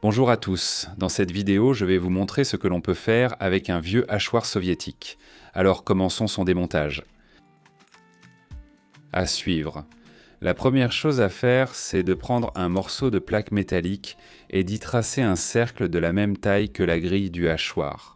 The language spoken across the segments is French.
Bonjour à tous, dans cette vidéo je vais vous montrer ce que l'on peut faire avec un vieux hachoir soviétique. Alors commençons son démontage. À suivre. La première chose à faire, c'est de prendre un morceau de plaque métallique et d'y tracer un cercle de la même taille que la grille du hachoir.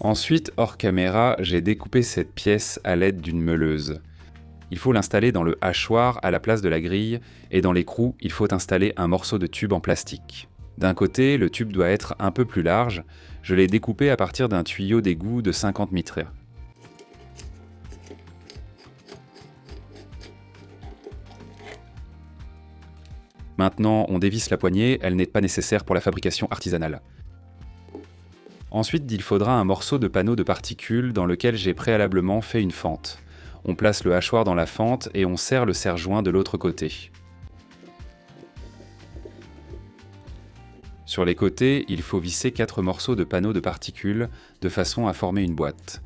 Ensuite, hors caméra, j'ai découpé cette pièce à l'aide d'une meuleuse. Il faut l'installer dans le hachoir à la place de la grille, et dans l'écrou, il faut installer un morceau de tube en plastique. D'un côté, le tube doit être un peu plus large, je l'ai découpé à partir d'un tuyau d'égout de 50 mètres. Maintenant, on dévisse la poignée, elle n'est pas nécessaire pour la fabrication artisanale. Ensuite, il faudra un morceau de panneau de particules dans lequel j'ai préalablement fait une fente. On place le hachoir dans la fente et on serre le serre-joint de l'autre côté. Sur les côtés, il faut visser 4 morceaux de panneaux de particules de façon à former une boîte.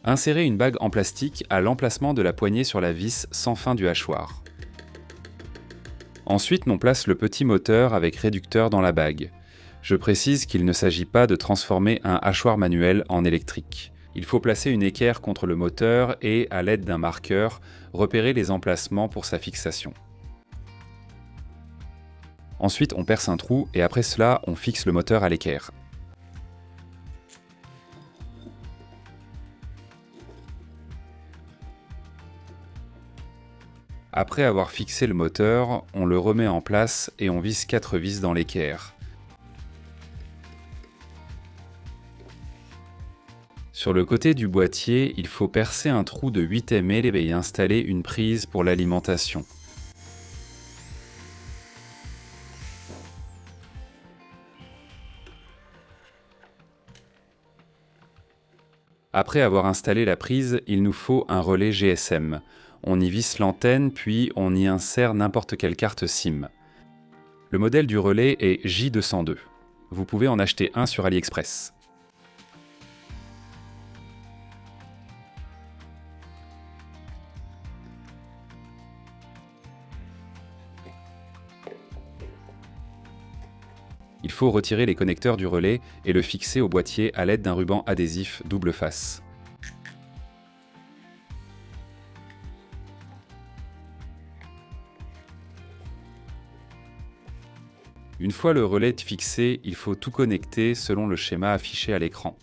Insérez une bague en plastique à l'emplacement de la poignée sur la vis sans fin du hachoir. Ensuite, on place le petit moteur avec réducteur dans la bague. Je précise qu'il ne s'agit pas de transformer un hachoir manuel en électrique. Il faut placer une équerre contre le moteur et, à l'aide d'un marqueur, repérer les emplacements pour sa fixation. Ensuite, on perce un trou et après cela, on fixe le moteur à l'équerre. Après avoir fixé le moteur, on le remet en place et on visse 4 vis dans l'équerre. Sur le côté du boîtier, il faut percer un trou de 8 mm et y installer une prise pour l'alimentation. Après avoir installé la prise, il nous faut un relais GSM. On y visse l'antenne, puis on y insère n'importe quelle carte SIM. Le modèle du relais est J202. Vous pouvez en acheter un sur AliExpress. Il faut retirer les connecteurs du relais et le fixer au boîtier à l'aide d'un ruban adhésif double face. Une fois le relais fixé, il faut tout connecter selon le schéma affiché à l'écran.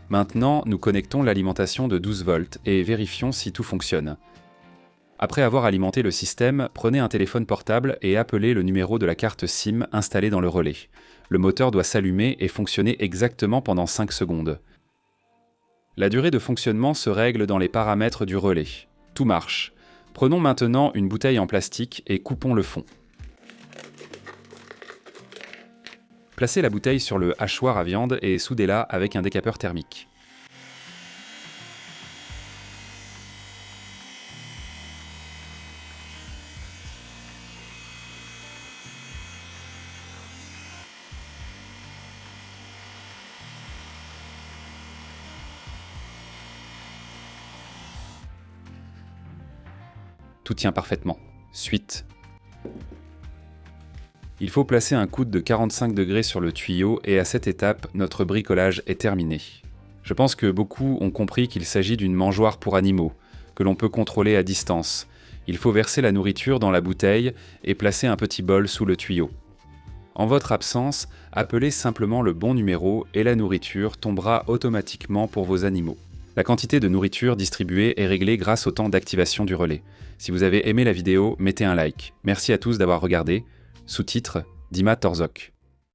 Maintenant, nous connectons l'alimentation de 12 volts et vérifions si tout fonctionne. Après avoir alimenté le système, prenez un téléphone portable et appelez le numéro de la carte SIM installée dans le relais. Le moteur doit s'allumer et fonctionner exactement pendant 5 secondes. La durée de fonctionnement se règle dans les paramètres du relais. Tout marche. Prenons maintenant une bouteille en plastique et coupons le fond. Placez la bouteille sur le hachoir à viande et soudez-la avec un décapeur thermique. Tout tient parfaitement. Suite. Il faut placer un coude de 45 degrés sur le tuyau et à cette étape, notre bricolage est terminé. Je pense que beaucoup ont compris qu'il s'agit d'une mangeoire pour animaux, que l'on peut contrôler à distance. Il faut verser la nourriture dans la bouteille et placer un petit bol sous le tuyau. En votre absence, appelez simplement le bon numéro et la nourriture tombera automatiquement pour vos animaux. La quantité de nourriture distribuée est réglée grâce au temps d'activation du relais. Si vous avez aimé la vidéo, mettez un like. Merci à tous d'avoir regardé. Sous-titres, Dima Torzok.